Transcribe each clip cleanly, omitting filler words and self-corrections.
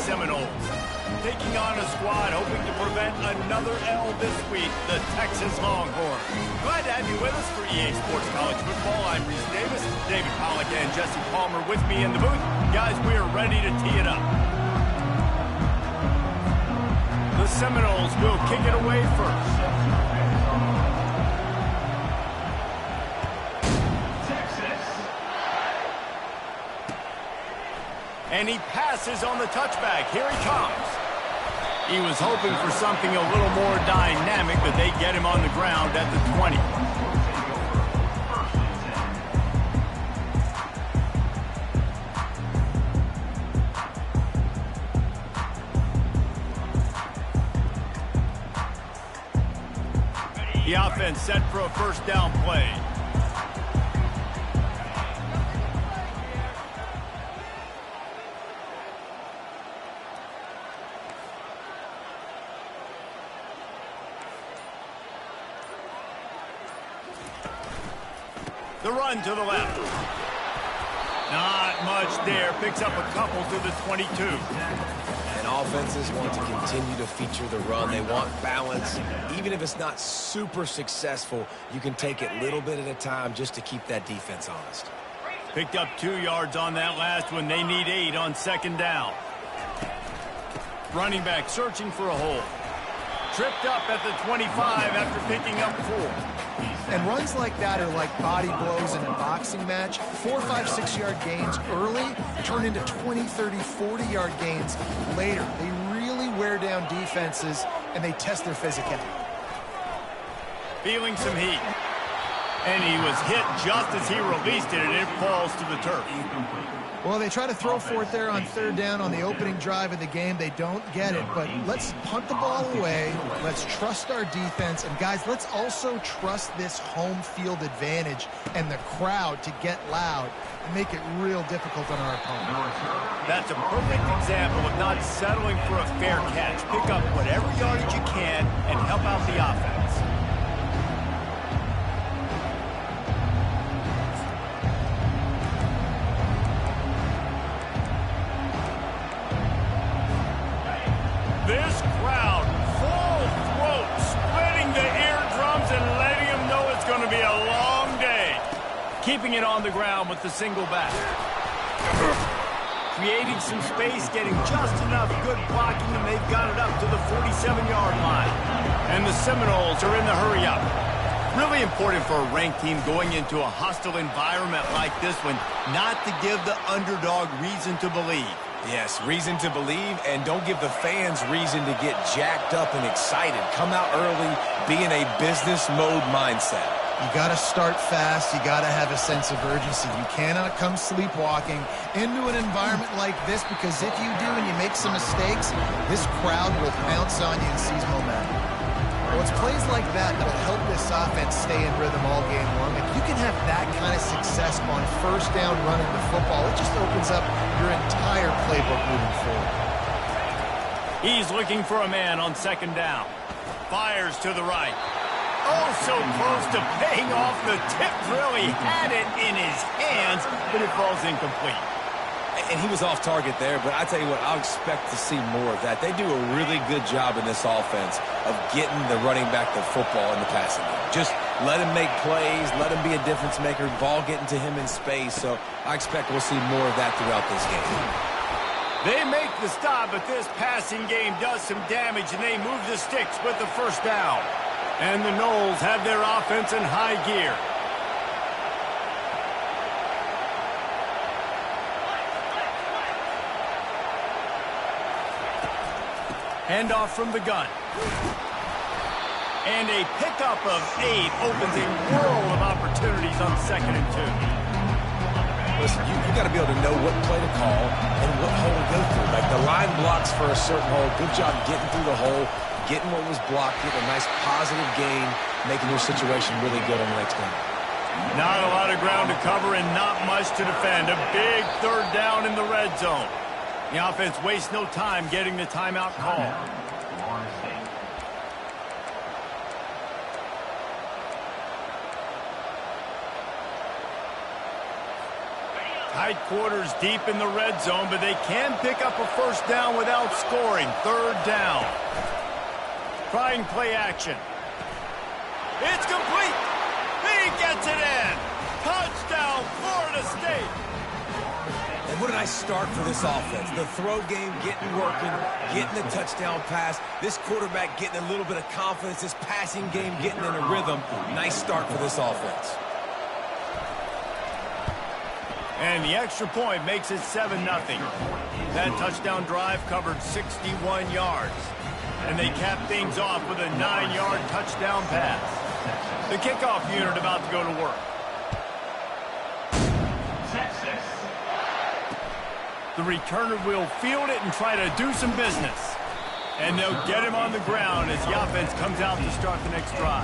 Seminoles. Taking on a squad hoping to prevent another L this week, the Texas Longhorns. Glad to have you with us for EA Sports College Football. I'm Reese Davis, David Pollack and Jesse Palmer with me in the booth. Guys, we are ready to tee it up. The Seminoles will kick it away first. And he passes on the touchback. Here he comes. He was hoping for something a little more dynamic, but they get him on the ground at the 20. The offense set for a first down play. The run to the left. Not much there. Picks up a couple to the 22. And offenses want to continue to feature the run. They want balance. Even if it's not super successful, you can take it little bit at a time just to keep that defense honest. Picked up 2 yards on that last one. They need 8 on second down. Running back searching for a hole. Tripped up at the 25 after picking up 4. And runs like that are like body blows in a boxing match. 4, 5, 6-yard gains early turn into 20, 30, 40-yard gains later. They really wear down defenses, and they test their physicality. Feeling some heat. And he was hit just as he released it, and it falls to the turf. Well, they try to throw for it there on third down on the opening drive of the game. They don't get it, but let's punt the ball away. Let's trust our defense. And, guys, let's also trust this home field advantage and the crowd to get loud and make it real difficult on our opponent. That's a perfect example of not settling for a fair catch. Pick up whatever yardage you can and help out the offense. This crowd, full throat, splitting the eardrums and letting them know it's going to be a long day. Keeping it on the ground with the single back. Creating some space, getting just enough good blocking, and they've got it up to the 47-yard line. And the Seminoles are in the hurry-up. Really important for a ranked team going into a hostile environment like this one, not to give the underdog reason to believe. Yes, reason to believe, and don't give the fans reason to get jacked up and excited. Come out early, be in a business mode mindset. You got to start fast. You got to have a sense of urgency. You cannot come sleepwalking into an environment like this, because if you do and you make some mistakes, this crowd will pounce on you and seize momentum. Well, it's plays like that that'll help this offense stay in rhythm all game long. If you can have that kind of success on first down running the football, it just opens up your entire playbook moving forward. He's looking for a man on second down. Fires to the right. Oh, so close to paying off the tip drill. He had it in his hands, but it falls incomplete. And he was off target there, but I tell you what, I'll expect to see more of that. They do a really good job in this offense of getting the running back the football in the passing game. Just let him make plays, let him be a difference maker, ball getting to him in space. So I expect we'll see more of that throughout this game. They make the stop, but this passing game does some damage, and they move the sticks with the first down. And the Noles have their offense in high gear. Handoff from the gun. And a pickup of 8 opens a world of opportunities on 2nd and 2. Listen, you got to be able to know what play to call and what hole to go through. Like the line blocks for a certain hole. Good job getting through the hole, getting what was blocked, getting a nice positive gain, making your situation really good on the next game. Not a lot of ground to cover and not much to defend. A big third down in the red zone. The offense wastes no time getting the timeout call. Tight quarters deep in the red zone, but they can pick up a first down without scoring. Third down. Trying play action. It's complete. He gets it in. Touchdown, Florida State. And what a nice start for this offense. The throw game getting working, getting the touchdown pass. This quarterback getting a little bit of confidence. This passing game getting in a rhythm. Nice start for this offense. And the extra point makes it 7-0. That touchdown drive covered 61 yards. And they cap things off with a 9-yard touchdown pass. The kickoff unit about to go to work. The returner will field it and try to do some business. And they'll get him on the ground as the offense comes out to start the next drive.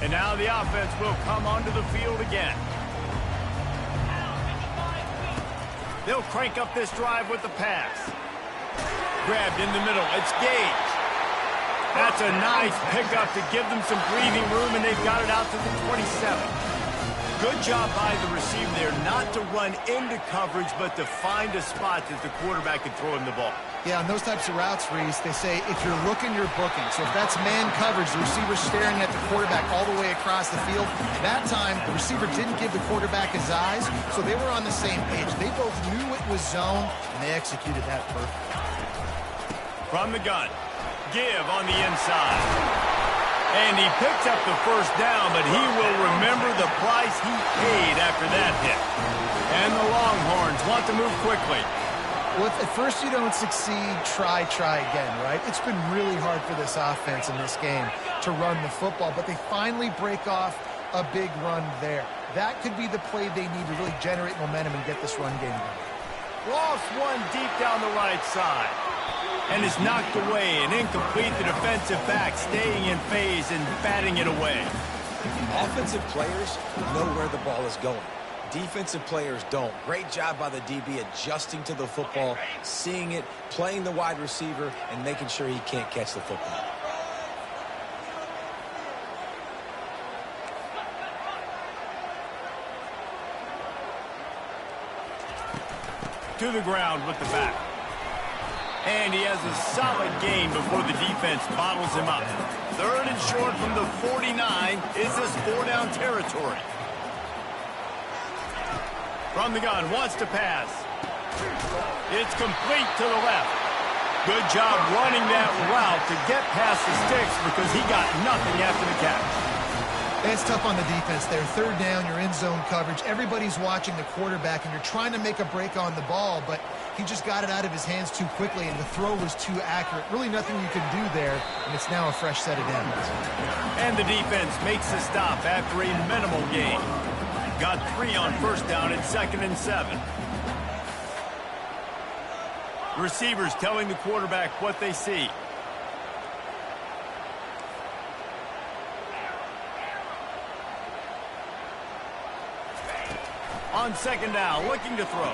And now the offense will come onto the field again. They'll crank up this drive with the pass. Grabbed in the middle. It's Gage. That's a nice pickup to give them some breathing room, and they've got it out to the 27. Good job by the receiver there not to run into coverage, but to find a spot that the quarterback can throw him the ball. Yeah, on those types of routes, Reese, they say if you're looking, you're booking. So if that's man coverage, the receiver's staring at the quarterback all the way across the field. That time, the receiver didn't give the quarterback his eyes, so they were on the same page. They both knew it was zone, and they executed that perfectly. From the gun, give on the inside. And he picks up the first down, but he will remember the price he paid after that hit. And the Longhorns want to move quickly. Well, if at first you don't succeed, try again, right? It's been really hard for this offense in this game to run the football, but they finally break off a big run there. That could be the play they need to really generate momentum and get this run game going. Lost one deep down the right side. And is knocked away and incomplete. The defensive back staying in phase and batting it away. Offensive players know where the ball is going. Defensive players don't. Great job by the DB adjusting to the football, seeing it, playing the wide receiver, and making sure he can't catch the football. To the ground with the back. And he has a solid gain before the defense bottles him up. Third and short from the 49. Is this 4-down territory? From the gun, wants to pass. It's complete to the left. Good job running that route to get past the sticks because he got nothing after the catch. It's tough on the defense there. Third down, you're in zone coverage. Everybody's watching the quarterback, and you're trying to make a break on the ball, but he just got it out of his hands too quickly, and the throw was too accurate. Really nothing you can do there, and it's now a fresh set of downs. And the defense makes the stop after a minimal gain. Got 3 on first down at 2nd and 7. The receivers telling the quarterback what they see. On 2nd down, looking to throw.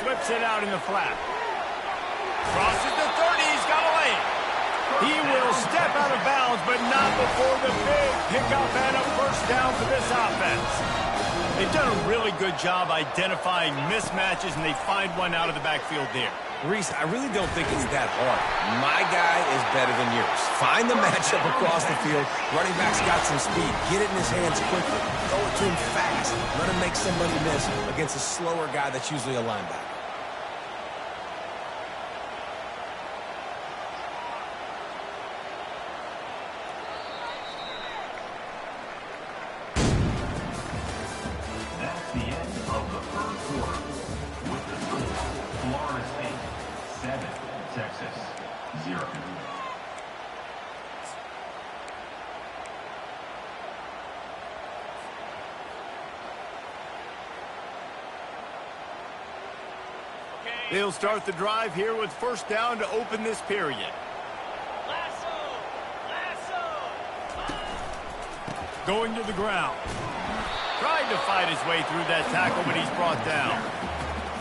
Flips it out in the flat. Crosses the 30, he's got a lane. He will step out of bounds, but not before the big pickup and a first down for this offense. They've done a really good job identifying mismatches, and they find one out of the backfield there. Reese, I really don't think it's that hard. My guy is better than yours. Find the matchup across the field. Running back's got some speed. Get it in his hands quickly. Throw it to him fast. Let him make somebody miss against a slower guy that's usually a linebacker. That's the end of the third quarter. With the score, Florida State 7, Texas 0. They'll start the drive here with first down to open this period. Going to the ground. Tried to fight his way through that tackle, but he's brought down.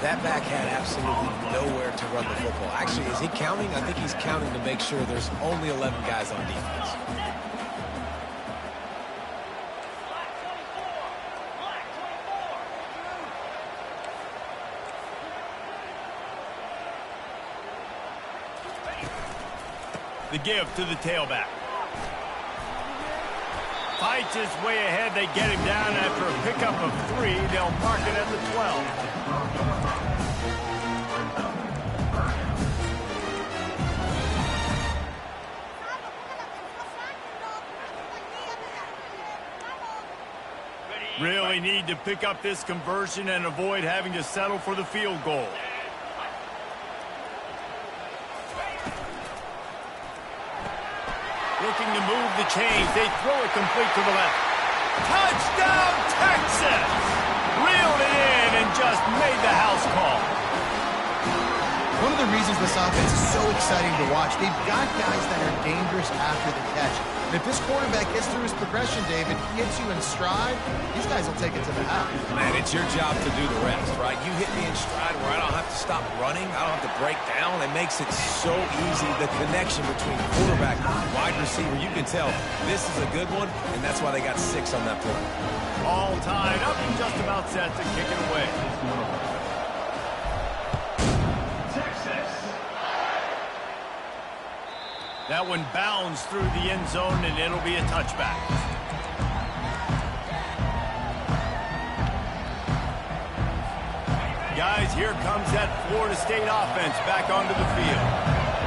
That back had absolutely nowhere to run the football. Actually, is he counting? I think he's counting to make sure there's only 11 guys on defense. The give to the tailback. Fights his way ahead. They get him down after a pickup of 3. They'll mark it at the 12. Really need to pick up this conversion and avoid having to settle for the field goal. Looking to move the chains. They throw it complete to the left. Touchdown, Texas! Reeled it in and just made the house call. One of the reasons this offense is so exciting to watch, they've got guys that are dangerous after the catch. And if this quarterback gets through his progression, David, gets you in stride, these guys will take it to the house. Man, it's your job to do the rest, right? You hit me in stride where I don't have to stop running. I don't have to break down. It makes it so easy. The connection between quarterback and wide receiver, you can tell this is a good one, and that's why they got 6 on that play. All tied up and just about set to kick it away. That one bounds through the end zone, and it'll be a touchback. Guys, here comes that Florida State offense back onto the field.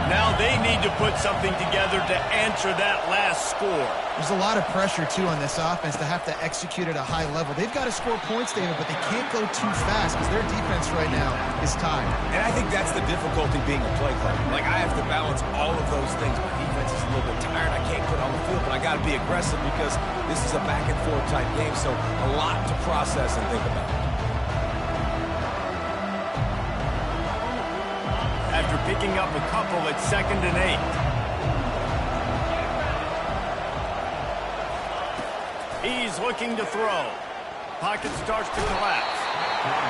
Now they need to put something together to answer that last score. There's a lot of pressure, too, on this offense to have to execute at a high level. They've got to score points, David, but they can't go too fast because their defense right now is tired. And I think that's the difficulty being a play caller. Like, I have to balance all of those things. My defense is a little bit tired. I can't put it on the field, but I got to be aggressive because this is a back-and-forth type game, so a lot to process and think about. After picking up a couple at 2nd and 8. He's looking to throw. Pocket starts to collapse.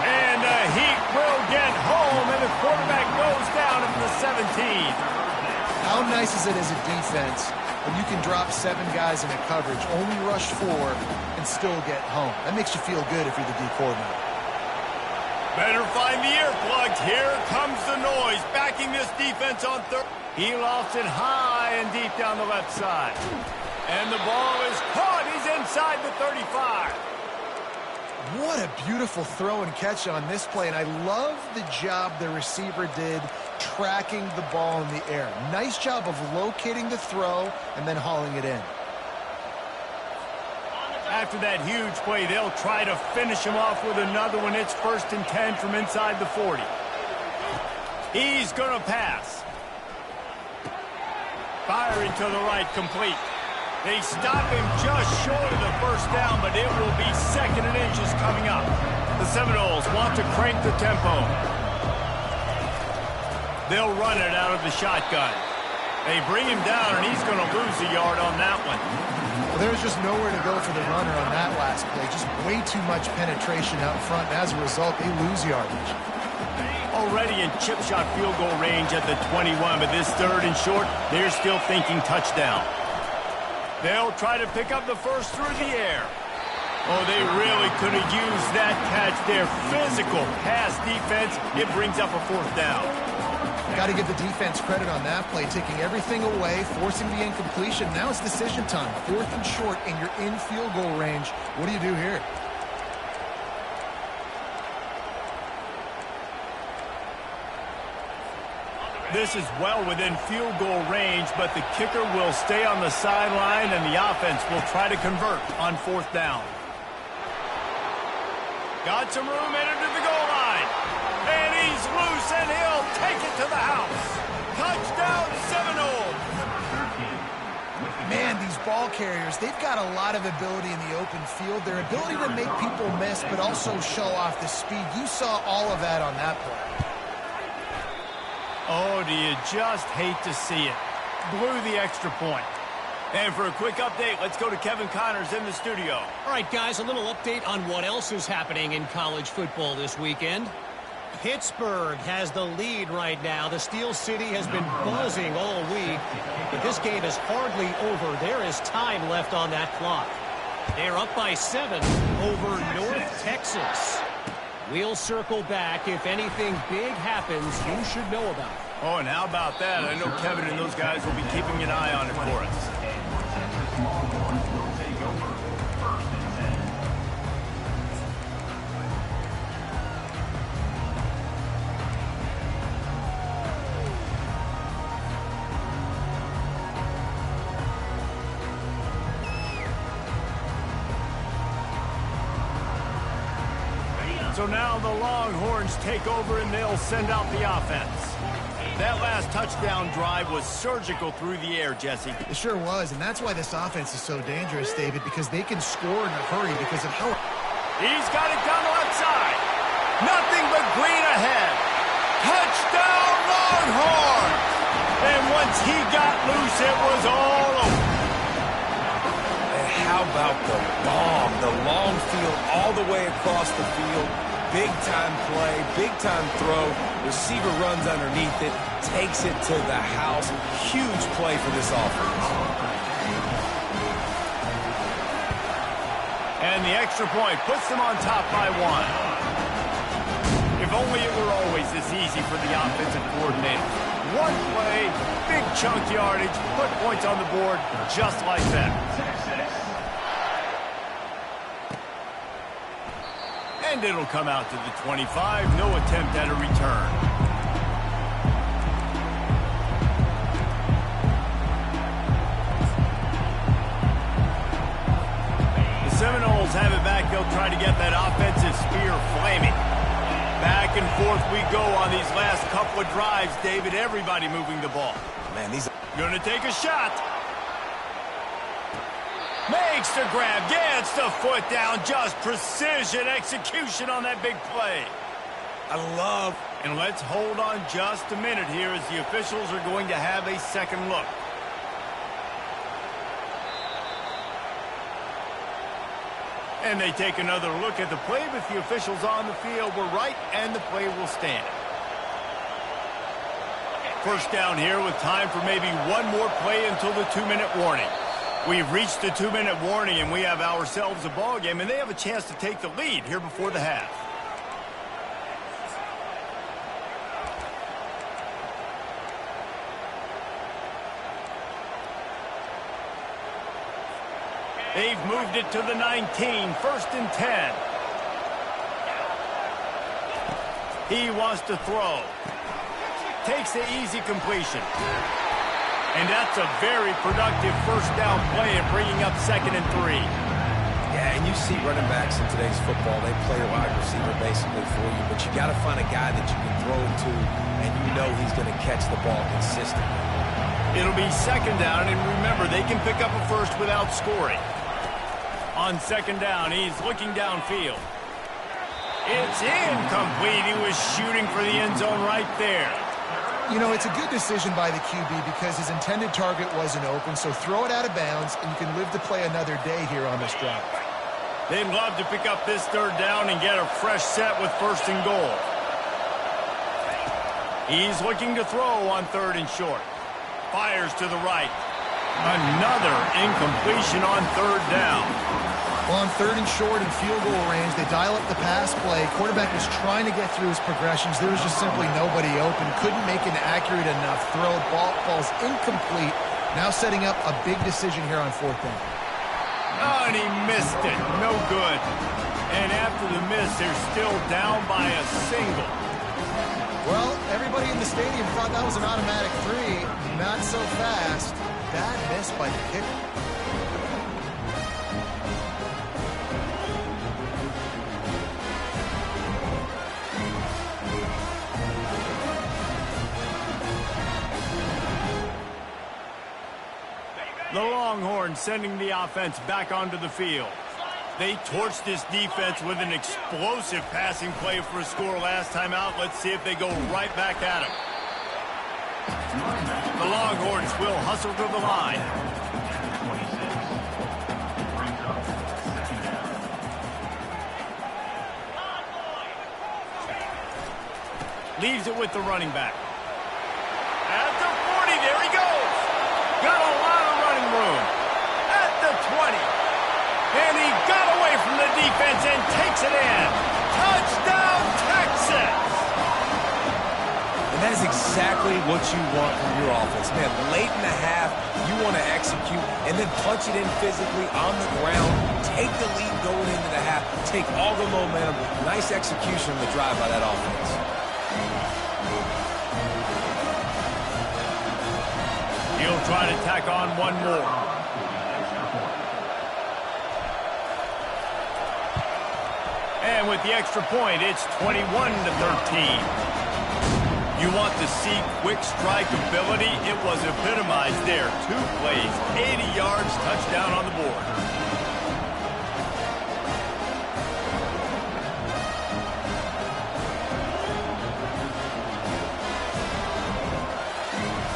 And the heat will get home, and the quarterback goes down at the 17. How nice is it as a defense when you can drop 7 guys in a coverage, only rush 4, and still get home? That makes you feel good if you're the D coordinator. Better find the earplugs. Here comes the noise. Backing this defense on 3rd. He lofts it high and deep down the left side. And the ball is caught. He's inside the 35. What a beautiful throw and catch on this play. And I love the job the receiver did tracking the ball in the air. Nice job of locating the throw and then hauling it in. After that huge play, they'll try to finish him off with another one. It's 1st and 10 from inside the 40. He's going to pass. Firing to the right, complete. They stop him just short of the 1st down, but it will be 2nd and inches coming up. The Seminoles want to crank the tempo. They'll run it out of the shotgun. They bring him down, and he's going to lose a yard on that one. Well, there was just nowhere to go for the runner on that last play. Just way too much penetration out front. And as a result, they lose yardage. Already in chip shot field goal range at the 21, but this 3rd and short, they're still thinking touchdown. They'll try to pick up the 1st through the air. Oh, they really could have used that catch. Their physical pass defense, it brings up a 4th down. Got to give the defense credit on that play, taking everything away, forcing the incompletion. Now it's decision time. 4th and short, and you're in field goal range. What do you do here? This is well within field goal range, but the kicker will stay on the sideline, and the offense will try to convert on 4th down. Got some room headed to the goal line. And he's loose, and he'll take it to the house. Touchdown, Seminoles. Man, these ball carriers, they've got a lot of ability in the open field. Their ability to make people miss, but also show off the speed. You saw all of that on that play. Oh, do you just hate to see it. Blew the extra point. And for a quick update, let's go to Kevin Connors in the studio. All right, guys, a little update on what else is happening in college football this weekend. Pittsburgh has the lead right now. The Steel City has been buzzing all week, but this game is hardly over. There is time left on that clock. They're up by 7 over North Texas. We'll circle back. If anything big happens, you should know about it. Oh, and how about that? I know Kevin and those guys will be keeping an eye on it for us. So now the Longhorns take over and they'll send out the offense. That last touchdown drive was surgical through the air, Jesse. It sure was, and that's why this offense is so dangerous, David, because they can score in a hurry because of how... He's got it down the left side. Nothing but green ahead. Touchdown, Longhorns! And once he got loose, it was all over. And how about the bomb? The long field all the way across the field. Big-time play, big-time throw. Receiver runs underneath it, takes it to the house. Huge play for this offense. And the extra point puts them on top by 1. If only it were always this easy for the offensive coordinator. One play, big chunk yardage, put points on the board just like that. And it'll come out to the 25. No attempt at a return. The Seminoles have it back. They'll try to get that offensive spear flaming. Back and forth we go on these last couple of drives, David. Everybody moving the ball. Man, these... Gonna take a shot. Makes the grab, gets the foot down, just precision execution on that big play. And let's hold on just a minute here as the officials are going to have a second look. And they take another look at the play, but the officials on the field were right, and the play will stand. First down here with time for maybe one more play until the 2-minute warning. We've reached the 2-minute warning, and we have ourselves a ball game, and they have a chance to take the lead here before the half. They've moved it to the 19, 1st and 10. He wants to throw. Takes the easy completion. And that's a very productive first down play and bringing up 2nd and 3. Yeah, and you see running backs in today's football, they play a wide receiver basically for you, but you got to find a guy that you can throw it to, and you know he's going to catch the ball consistently. It'll be 2nd down, and remember, they can pick up a first without scoring. On 2nd down, he's looking downfield. It's incomplete. He was shooting for the end zone right there. You know, it's a good decision by the QB because his intended target wasn't open, so throw it out of bounds, and you can live to play another day here on this drive. They'd love to pick up this 3rd down and get a fresh set with 1st and goal. He's looking to throw on 3rd and short. Fires to the right. Another incompletion on 3rd down. Well, on 3rd and short and field goal range, they dial up the pass play. Quarterback was trying to get through his progressions. There was just simply nobody open. Couldn't make an accurate enough throw. Ball falls incomplete. Now setting up a big decision here on 4th down. Oh, and he missed it. No good. And after the miss, they're still down by a single. Well, everybody in the stadium thought that was an automatic 3. Not so fast. Bad miss by the kicker. The Longhorns sending the offense back onto the field. They torched this defense with an explosive passing play for a score last time out. Let's see if they go right back at him. The Longhorns will hustle to the line. Leaves it with the running back. At the 40, there he goes. Got a lot of running room. At the 20. And he got away from the defense and takes it in. Touchdown, Texas! And that is exactly what you want from your offense. Man, late in the half, you want to execute and then punch it in physically on the ground. Take the lead going into the half. Take all the momentum. Nice execution on the drive by that offense. He'll try to tack on one more. And with the extra point, it's 21-13. You want to see quick strike ability? It was epitomized there. 2 plays, 80 yards, touchdown on the board.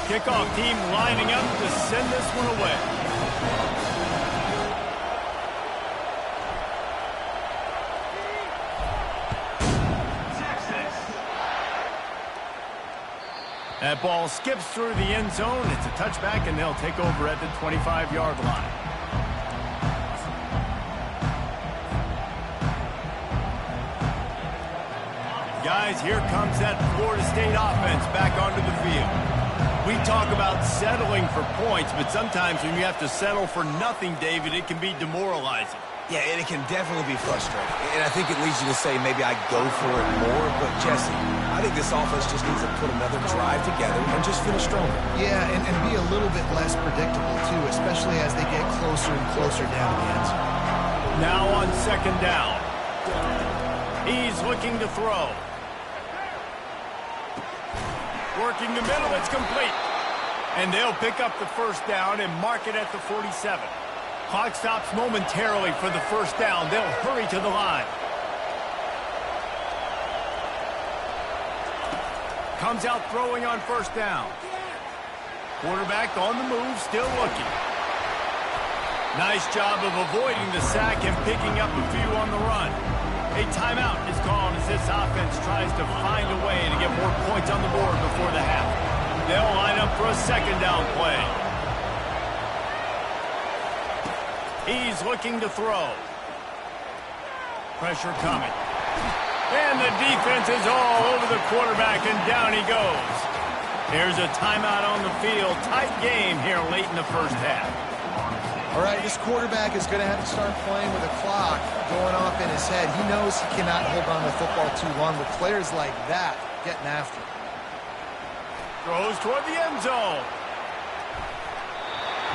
Kickoff team lining up to send this one away. That ball skips through the end zone. It's a touchback, and they'll take over at the 25-yard line. Guys, here comes that Florida State offense back onto the field. We talk about settling for points, but sometimes when you have to settle for nothing, David, it can be demoralizing. Yeah, and it can definitely be frustrating. And I think it leads you to say maybe I go for it more. But, Jesse, I think this offense just needs to put another drive together and just finish stronger. Yeah, and be a little bit less predictable, too, especially as they get closer and closer down to the end zone. Now on second down. He's looking to throw. Working the middle, it's complete. And they'll pick up the first down and mark it at the 47. Clock stops momentarily for the first down. They'll hurry to the line. Comes out throwing on first down. Quarterback on the move, still looking. Nice job of avoiding the sack and picking up a few on the run. A timeout is called as this offense tries to find a way to get more points on the board before the half. They'll line up for a second down play. He's looking to throw. Pressure coming. And the defense is all over the quarterback, and down he goes. Here's a timeout on the field. Tight game here late in the first half. All right, this quarterback is going to have to start playing with a clock going off in his head. He knows he cannot hold on to the football too long with players like that getting after him. Throws toward the end zone.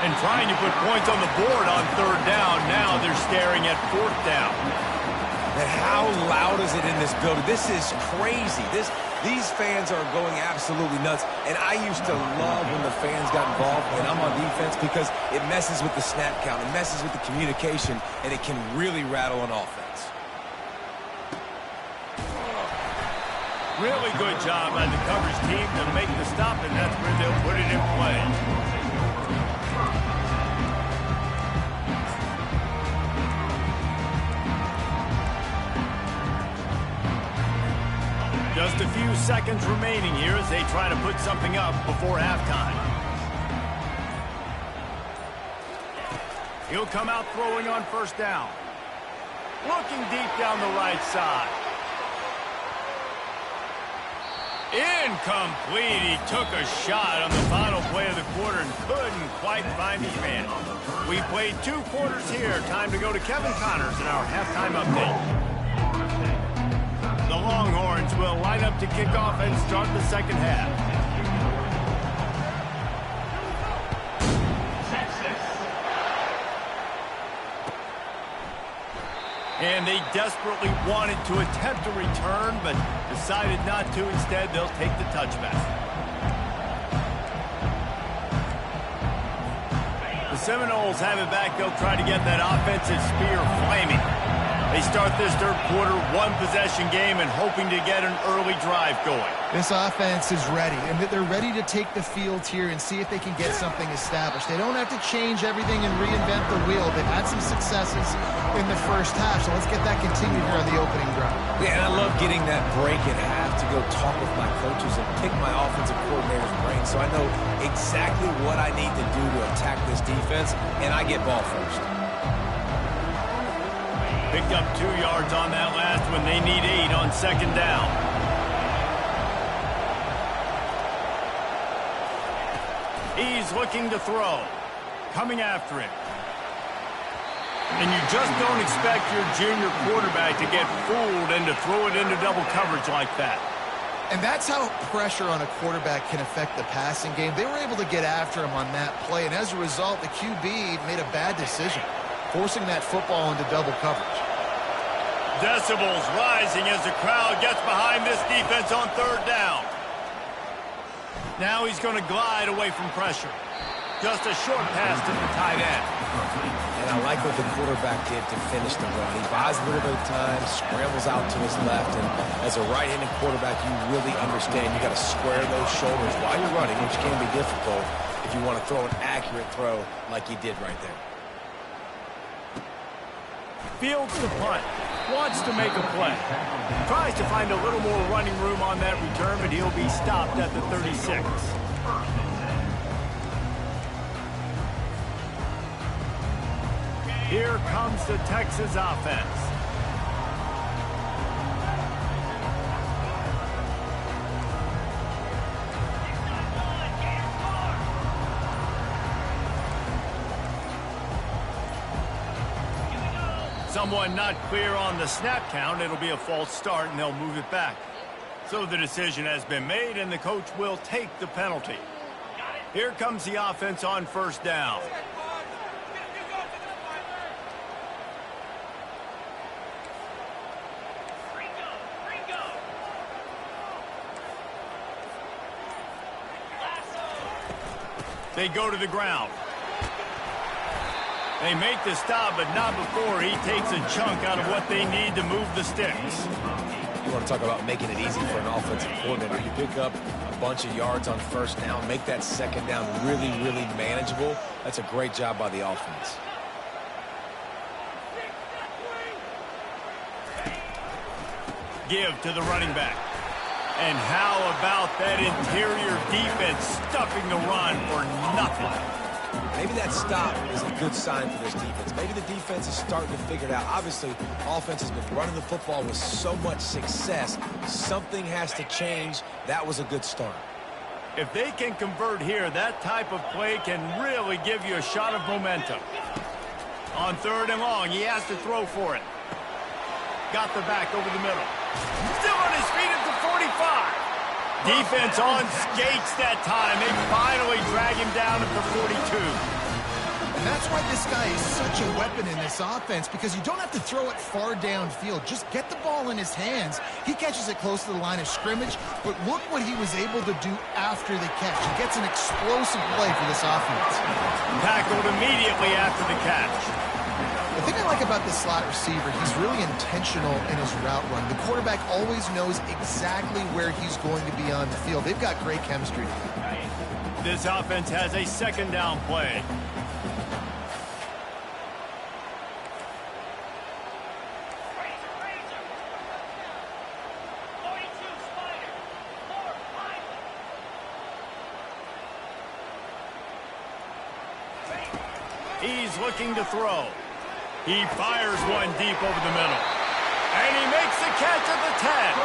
And trying to put points on the board on third down. Now they're staring at fourth down. And how loud is it in this building? This is crazy. These fans are going absolutely nuts. And I used to love when the fans got involved when I'm on defense because it messes with the snap count. It messes with the communication, and it can really rattle an offense. Really good job by the coverage team to make the stop, and that's where they'll put it in play. Just a few seconds remaining here as they try to put something up before halftime. He'll come out throwing on first down. Looking deep down the right side. Incomplete. He took a shot on the final play of the quarter and couldn't quite find his man. We played 2 quarters here. Time to go to Kevin Connors in our halftime update. The Longhorns will line up to kick off and start the second half. And they desperately wanted to attempt a return, but decided not to. Instead, they'll take the touchback. The Seminoles have it back. They'll try to get that offensive spear flaming. They start this third quarter, one-possession game and hoping to get an early drive going. This offense is ready, and they're ready to take the field here and see if they can get something established. They don't have to change everything and reinvent the wheel. They've had some successes in the first half, so let's get that continued here on the opening drive. Yeah, and I love getting that break at half to go talk with my coaches and pick my offensive coordinator's brain so I know exactly what I need to do to attack this defense, and I get ball first. Picked up 2 yards on that last one. They need 8 on second down. He's looking to throw. Coming after him. And you just don't expect your junior quarterback to get fooled and to throw it into double coverage like that. And that's how pressure on a quarterback can affect the passing game. They were able to get after him on that play, and as a result, the QB made a bad decision, forcing that football into double coverage. Decibels rising as the crowd gets behind this defense on third down. Now he's going to glide away from pressure. Just a short pass to the tight end. And I like what the quarterback did to finish the run. He buys a little bit of time, scrambles out to his left, and as a right-handed quarterback, you really understand you got to square those shoulders while you're running, which can be difficult if you want to throw an accurate throw like he did right there. Fields the punt. Wants to make a play. Tries to find a little more running room on that return, but he'll be stopped at the 36. Here comes the Texas offense. Someone not clear on the snap count. It'll be a false start, and they'll move it back. So the decision has been made, and the coach will take the penalty. Here comes the offense on first down. They go to the ground. They make the stop, but not before he takes a chunk out of what they need to move the sticks. You want to talk about making it easy for an offensive coordinator. You pick up a bunch of yards on first down, make that second down really, really manageable. That's a great job by the offense. Give to the running back. And how about that interior defense stuffing the run for nothing? Maybe that stop is a good sign for this defense. Maybe the defense is starting to figure it out. Obviously, offense has been running the football with so much success. Something has to change. That was a good start. If they can convert here, that type of play can really give you a shot of momentum. On third and long, he has to throw for it. Got the back over the middle. Still on his feet at the 45. Defense on skates that time. They finally drag him down at the 42. And that's why this guy is such a weapon in this offense, because you don't have to throw it far downfield. Just get the ball in his hands. He catches it close to the line of scrimmage, but look what he was able to do after the catch. He gets an explosive play for this offense. Tackled immediately after the catch. The thing I like about this slot receiver, he's really intentional in his route run. The quarterback always knows exactly where he's going to be on the field. They've got great chemistry. This offense has a second down play. He's looking to throw. He fires one deep over the middle. And he makes the catch at the 10.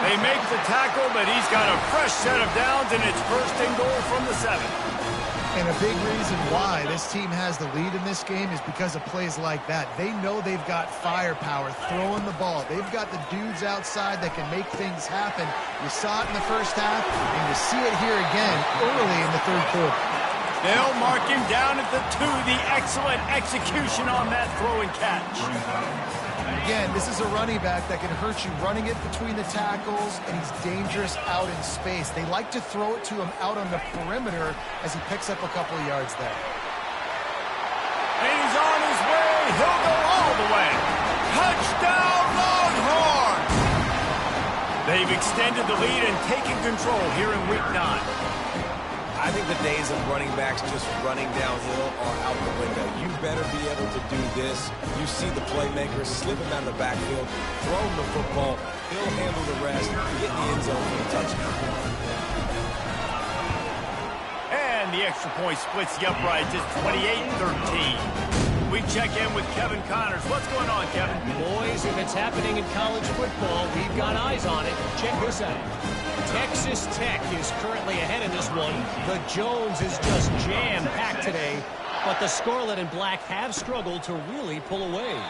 They make the tackle, but he's got a fresh set of downs, and it's first and goal from the 7. And a big reason why this team has the lead in this game is because of plays like that. They know they've got firepower throwing the ball. They've got the dudes outside that can make things happen. You saw it in the first half, and you see it here again early in the third quarter. They'll mark him down at the 2. The excellent execution on that throw and catch. Again, this is a running back that can hurt you running it between the tackles, and he's dangerous out in space. They like to throw it to him out on the perimeter as he picks up a couple of yards there. And he's on his way. He'll go all the way. Touchdown! They've extended the lead and taken control here in Week 9. I think the days of running backs just running downhill are out the window. You better be able to do this. You see the playmaker, slip him out of the backfield, throw him the football, he'll handle the rest, get in the end zone for the touchdown. And the extra point splits the uprights. It's 28-13. We check in with Kevin Connors. What's going on, Kevin? Boys, if it's happening in college football, we've got eyes on it. Check this out. Texas Tech is currently ahead in this one. The Jones is just jam-packed today, but the scarlet and black have struggled to really pull away.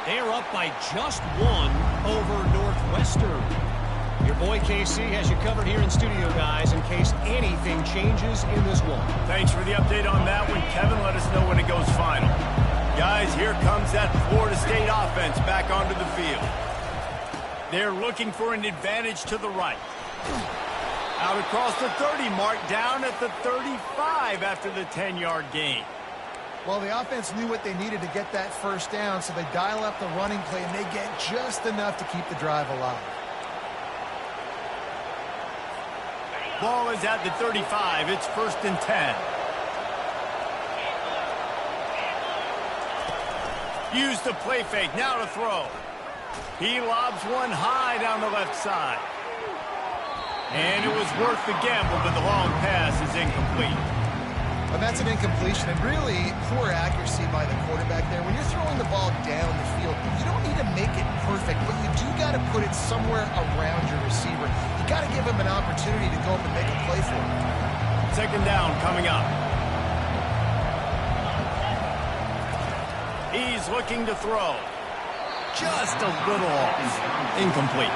They're up by just one over Northwestern. Your boy KC has you covered here in studio, guys, in case anything changes in this one. Thanks for the update on that one, Kevin. Let us know when it goes final. Guys, here comes that Florida State offense back onto the field. They're looking for an advantage to the right. Out across the 30 mark, down at the 35 after the 10-yard gain. Well, the offense knew what they needed to get that first down, so they dial up the running play, and they get just enough to keep the drive alive. Ball is at the 35. It's 1st and 10. Use the play fake. Now to throw. He lobs one high down the left side. And it was worth the gamble, but the long pass is incomplete. And that's an incompletion, and really poor accuracy by the quarterback there. When you're throwing the ball down the field, you don't need to make it perfect, but you do got to put it somewhere around your receiver. You got to give him an opportunity to go up and make a play for him. 2nd down coming up. He's looking to throw. Just a little off. Incomplete.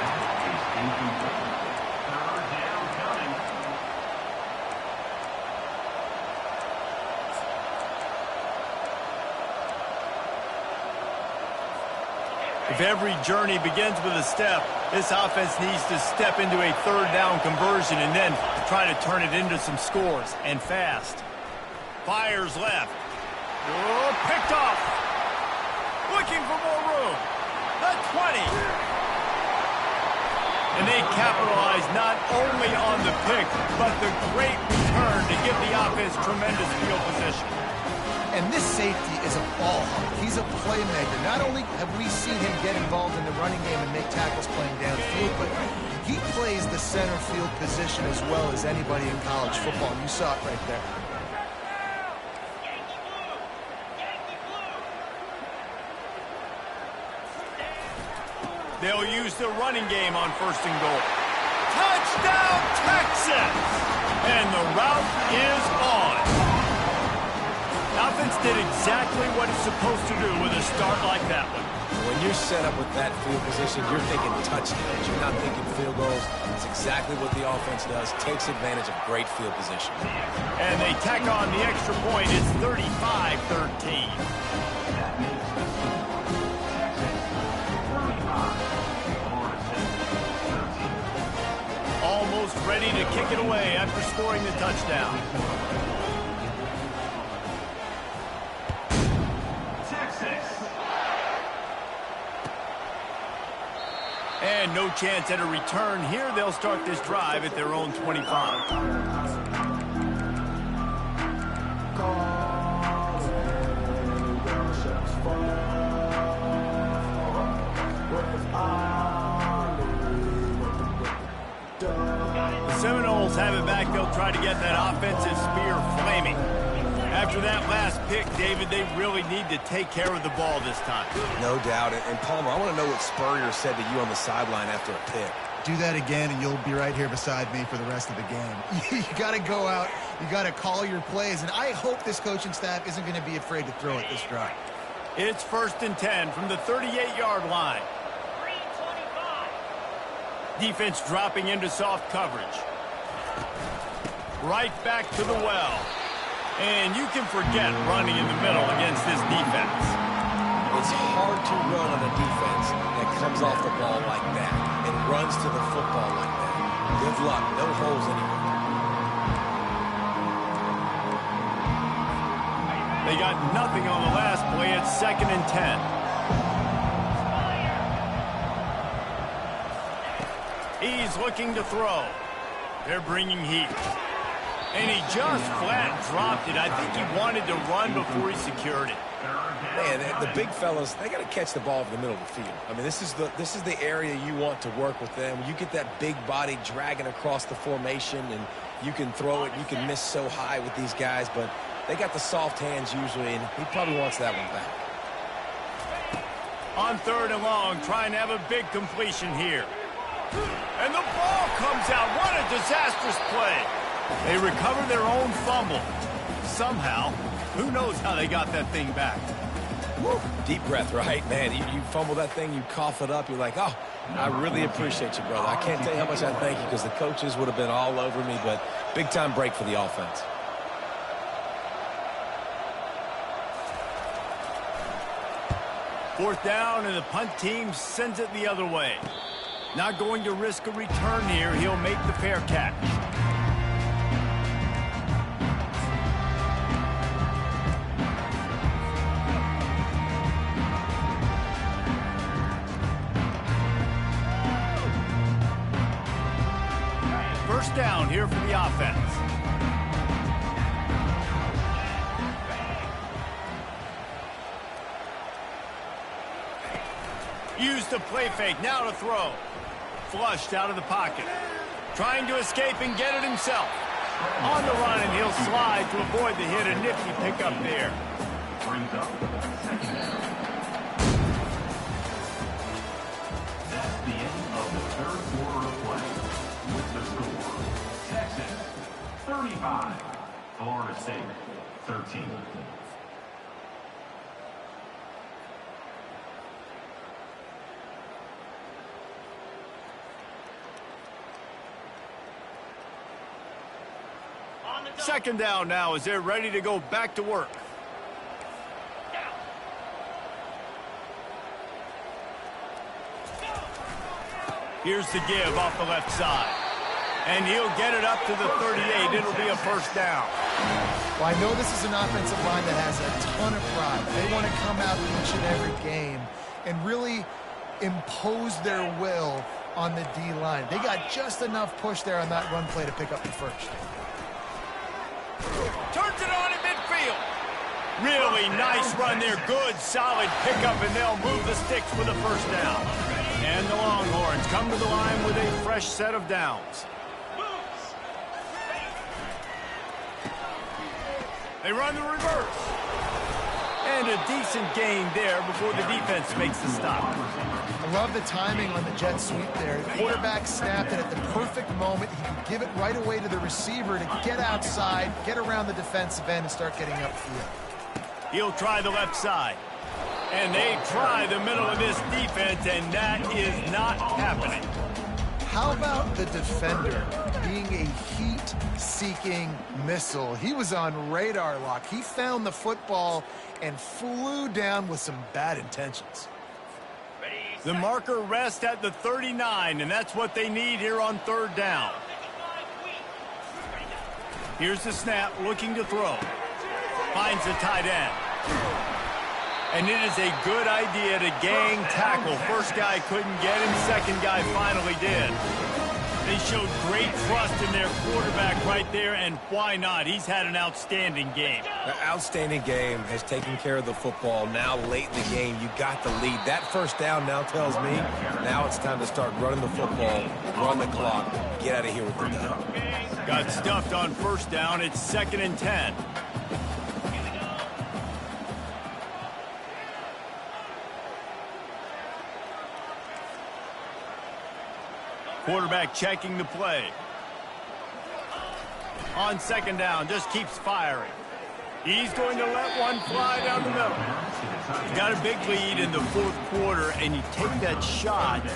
If every journey begins with a step, this offense needs to step into a 3rd down conversion and then try to turn it into some scores, and fast. Fires left. Oh, picked off. Looking for more room. The 20. And they capitalize not only on the pick, but the great return to give the offense tremendous field position. And this safety is a ball hawk. He's a playmaker. Not only have we seen him get involved in the running game and make tackles playing downfield, but he plays the center field position as well as anybody in college football. You saw it right there. They'll use the running game on 1st and goal. Touchdown, Texas! And the route is on. Offense did exactly what it's supposed to do with a start like that one. When you're set up with that field position, you're thinking touchdowns. You're not thinking field goals. It's exactly what the offense does. Takes advantage of great field position. And they tack on the extra point. It's 35-13. Almost ready to kick it away after scoring the touchdown. And no chance at a return here. They'll start this drive at their own 25. The Seminoles have it back. They'll try to get that offensive spear flaming. After that last pick, David, they really need to take care of the ball this time. No doubt. And Palmer, I want to know what Spurrier said to you on the sideline after a pick. Do that again, and you'll be right here beside me for the rest of the game. You got to go out. You got to call your plays, and I hope this coaching staff isn't going to be afraid to throw it this drive. It's 1st and 10 from the 38-yard line. Defense dropping into soft coverage. Right back to the well. And you can forget running in the middle against this defense. It's hard to run on a defense that comes off the ball like that and runs to the football like that. Good luck. No holes anywhere. They got nothing on the last play. It's 2nd and 10. He's looking to throw. They're bringing heat. And he just flat dropped it. I think he wanted to run before he secured it. Man, the big fellas, they got to catch the ball in the middle of the field. I mean, this is the area you want to work with them. You get that big body dragging across the formation, and you can throw it. You can miss so high with these guys, but they got the soft hands usually, and he probably wants that one back. On 3rd and long, trying to have a big completion here. And the ball comes out. What a disastrous play. They recover their own fumble. Somehow, who knows how they got that thing back. Woo. Deep breath, right? Man, you fumble that thing, you cough it up, you're like, oh, I really appreciate you, brother. I can't tell you how much I thank you because the coaches would have been all over me, but big-time break for the offense. Fourth down, and the punt team sends it the other way. Not going to risk a return here. He'll make the fair catch. First down here for the offense. Use the play fake, now to throw. Flushed out of the pocket. Trying to escape and get it himself. On the run, and he'll slide to avoid the hit. A nifty pickup there. Brings up second down. That's the end of the 3rd quarter of play. With the score, Texas 35, Florida State 13. Second down now as they're ready to go back to work. Here's the give off the left side. And he'll get it up to the 38. It'll be a first down. Well, I know this is an offensive line that has a ton of pride. They want to come out each and every game and really impose their will on the D-line. They got just enough push there on that run play to pick up the first. Turns it on in midfield. Really nice run there. Good, solid pickup, and they'll move the sticks for the first down. And the Longhorns come to the line with a fresh set of downs. They run the reverse. And a decent gain there before the defense makes the stop. I love the timing on the jet sweep there. The quarterback snapped it at the perfect moment. He could give it right away to the receiver to get outside, get around the defensive end, and start getting upfield. He'll try the left side. And they try the middle of this defense, and that is not happening. How about the defender being a heat-seeking missile? He was on radar lock. He found the football and flew down with some bad intentions. The marker rests at the 39, and that's what they need here on 3rd down. Here's the snap, looking to throw. Finds the tight end. And it is a good idea to gang tackle. First guy couldn't get him, second guy finally did. They showed great trust in their quarterback right there, and why not? He's had an outstanding game. An outstanding game, has taken care of the football. Now late in the game, you got the lead. That first down now tells me now it's time to start running the football, run the clock, get out of here with the dub. Got stuffed on first down. It's 2nd and 10. Quarterback checking the play. On 2nd down, just keeps firing. He's going to let one fly down the middle. He's got a big lead in the 4th quarter, and you take that shot,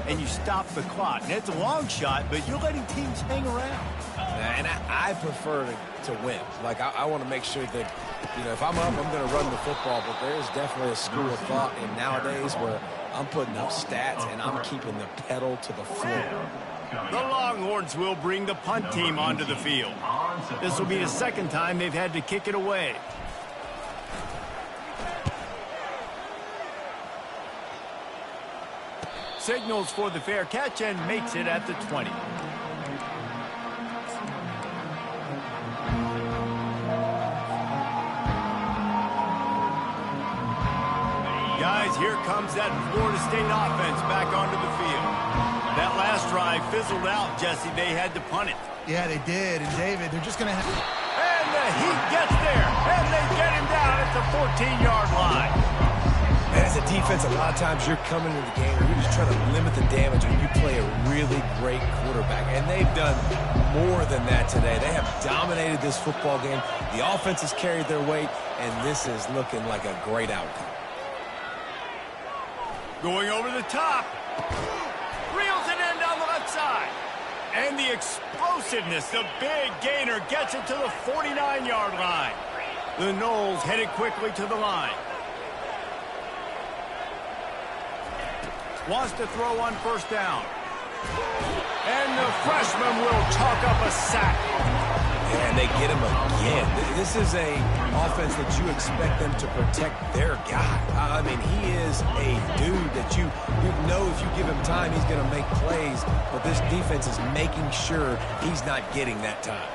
and you stop the clock. And it's a long shot, but you're letting teams hang around. And I prefer to win. Like, I want to make sure that, you know, if I'm up, I'm going to run the football, but there's definitely a school of thought in nowadays where I'm putting up stats and I'm keeping the pedal to the floor. The Longhorns will bring the punt team onto the field. This will be the 2nd time they've had to kick it away. signals for the fair catch and makes it at the 20. Guys, here comes that Florida State offense back onto the field. That last drive fizzled out, Jesse. They had to punt it. Yeah, they did. And, David, they're just going to have... And the Heat gets there, and they get him down at the 14-yard line. As a defense, a lot of times you're coming into the game and you're just trying to limit the damage and you play a really great quarterback. And they've done more than that today. They have dominated this football game. The offense has carried their weight, and this is looking like a great outcome. Going over the top. Reels it in down the left side. And the explosiveness, the big gainer, gets it to the 49-yard line. The Noles headed quickly to the line. Wants to throw on first down. And the freshman will chalk up a sack. And they get him again. This is a offense that you expect them to protect their guy. I mean, he is a dude that you know if you give him time, he's going to make plays. But this defense is making sure he's not getting that time.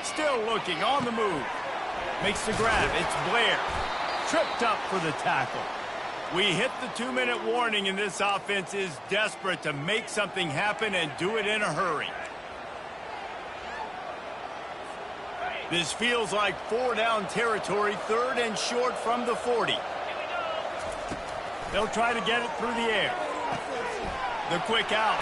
Still looking on the move. Makes the grab. It's Blair. Tripped up for the tackle. We hit the 2-minute warning, and this offense is desperate to make something happen and do it in a hurry. This feels like 4-down territory, 3rd and short from the 40. They'll try to get it through the air. The quick out.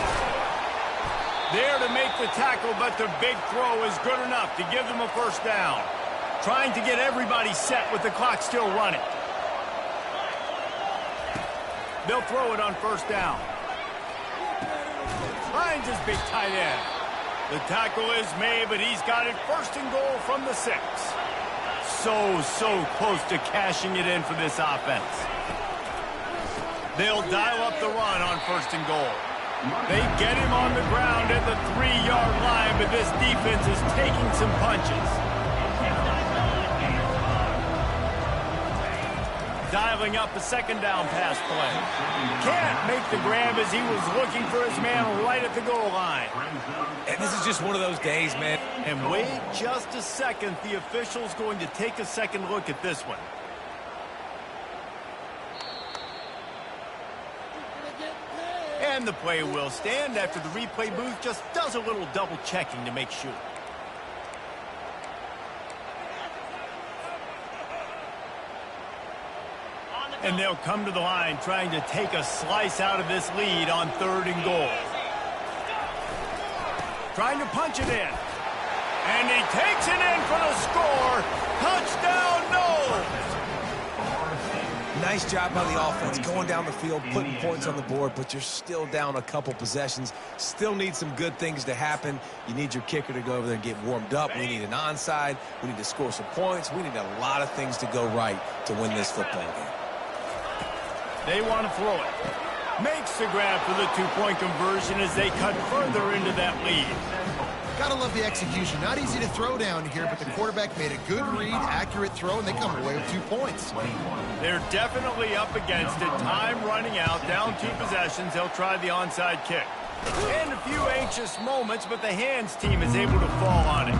There to make the tackle, but the big throw is good enough to give them a first down. Trying to get everybody set with the clock still running. They'll throw it on first down. Finds his big tight end. The tackle is made, but he's got it 1st and goal from the 6. So close to cashing it in for this offense. They'll dial up the run on 1st and goal. They get him on the ground at the 3-yard line, but this defense is taking some punches. Dialing up a 2nd down pass play. Can't make the grab as he was looking for his man right at the goal line. And this is just one of those days, man. And wait just a second. The official's going to take a second look at this one. And the play will stand after the replay booth just does a little double checking to make sure. And they'll come to the line trying to take a slice out of this lead on 3rd and goal. Trying to punch it in. And he takes it in for the score. Touchdown, Noles! Nice job by the offense going down the field, putting points on the board, but you're still down a couple possessions. Still need some good things to happen. You need your kicker to go over there and get warmed up. We need an onside. We need to score some points. We need a lot of things to go right to win this football game. They want to throw it. Makes the grab for the 2-point conversion as they cut further into that lead. Gotta love the execution. Not easy to throw down here, but the quarterback made a good read, accurate throw, and they come away with 2 points. They're definitely up against it. Time running out, down 2 possessions. They'll try the onside kick. And a few anxious moments, but the hands team is able to fall on it.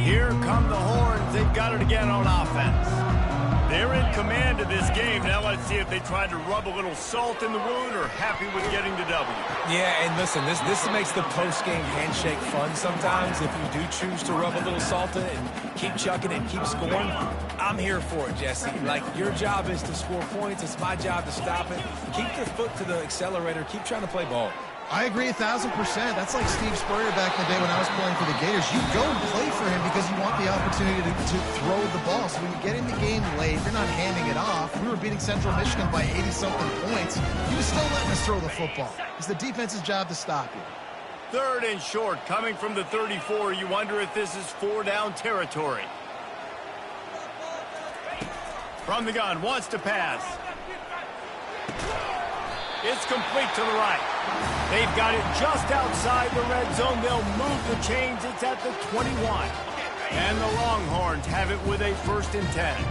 Here come the horns. They've got it again on offense. They're in command of this game. Now let's see if they try to rub a little salt in the wound or happy with getting the W. Yeah, and listen, this makes the post-game handshake fun sometimes. If you do choose to rub a little salt in it and keep chucking and keep scoring, I'm here for it, Jesse. Like, your job is to score points. It's my job to stop it. Keep your foot to the accelerator. Keep trying to play ball. I agree 1,000%. That's like Steve Spurrier back in the day when I was playing for the Gators. You go and play for him because you want the opportunity to throw the ball. So when you get in the game late, you're not handing it off. We were beating Central Michigan by 80-something points. You were still letting us throw the football. It's the defense's job to stop you. 3rd and short, coming from the 34. You wonder if this is 4-down territory. From the gun, wants to pass. It's complete to the right. They've got it just outside the red zone. They'll move the chains. It's at the 21. And the Longhorns have it with a 1st and 10.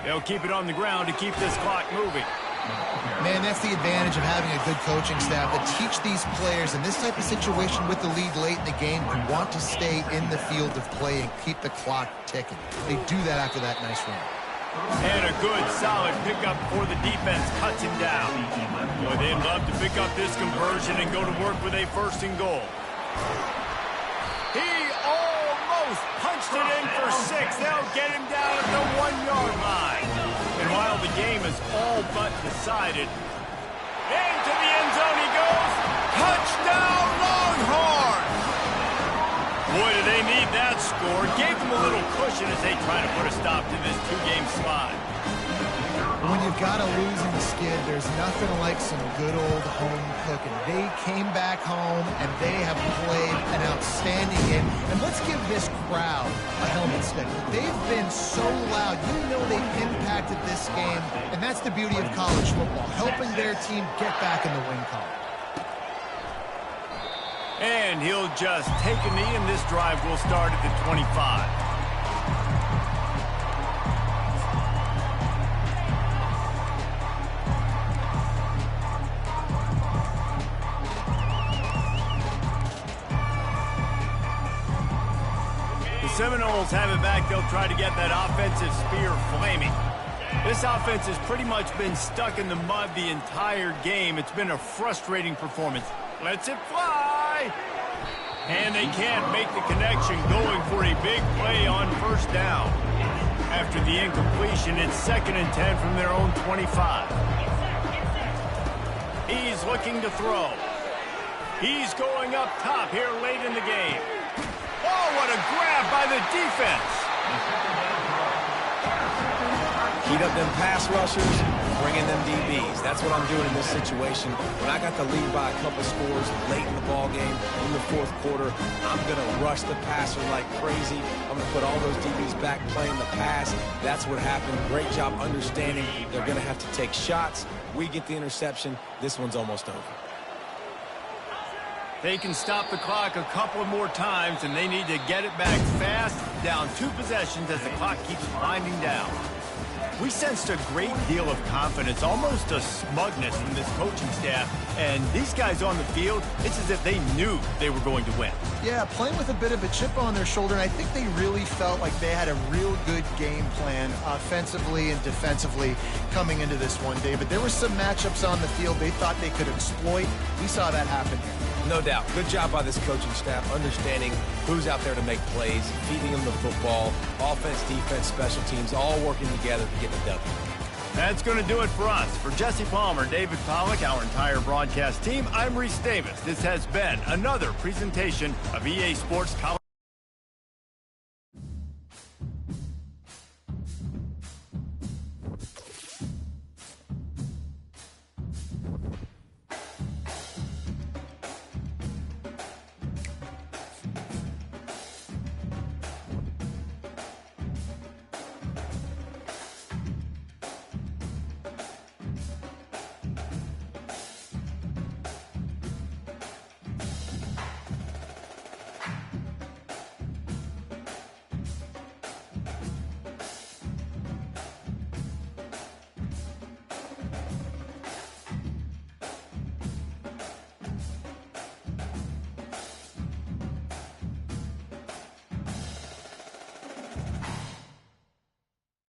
They'll keep it on the ground to keep this clock moving. Man, that's the advantage of having a good coaching staff that teach these players in this type of situation with the lead late in the game who want to stay in the field of play and keep the clock ticking. They do that after that nice run. And a good, solid pickup before the defense cuts him down. Boy, they'd love to pick up this conversion and go to work with a 1st and goal. He almost punched it in for 6. They'll get him down at the 1-yard line. And while the game is all but decided, into the end zone he goes. Touchdown, Longhorns! Boy, do they need that score. Gave them a little cushion as they try to put a stop to this 2-game slide. When you've got a losing skid, there's nothing like some good old home cooking. They came back home, and they have played an outstanding game. And let's give this crowd a helmet stick. They've been so loud. You know they've impacted this game, and that's the beauty of college football, helping their team get back in the win column. And he'll just take a knee, and this drive will start at the 25. Seminoles have it back. They'll try to get that offensive spear flaming. This offense has pretty much been stuck in the mud the entire game. It's been a frustrating performance. Lets it fly. And they can't make the connection, going for a big play on 1st down. After the incompletion, it's 2nd and 10 from their own 25. He's looking to throw. He's going up top here late in the game. Oh, what a grab by the defense. Heat up them pass rushers, bringing them DBs. That's what I'm doing in this situation. When I got the lead by a couple scores late in the ball game, in the 4th quarter, I'm going to rush the passer like crazy. I'm going to put all those DBs back playing the pass. That's what happened. Great job understanding they're going to have to take shots. We get the interception. This one's almost over. They can stop the clock a couple more times, and they need to get it back fast, down 2 possessions as the clock keeps winding down. We sensed a great deal of confidence, almost a smugness from this coaching staff. And these guys on the field, it's as if they knew they were going to win. Yeah, playing with a bit of a chip on their shoulder, and I think they really felt like they had a real good game plan offensively and defensively coming into this one, David. There were some matchups on the field they thought they could exploit. We saw that happen here. No doubt. Good job by this coaching staff, understanding who's out there to make plays, feeding them the football, offense, defense, special teams, all working together to get the W. That's going to do it for us. For Jesse Palmer, David Pollack, our entire broadcast team, I'm Reese Davis. This has been another presentation of EA Sports College.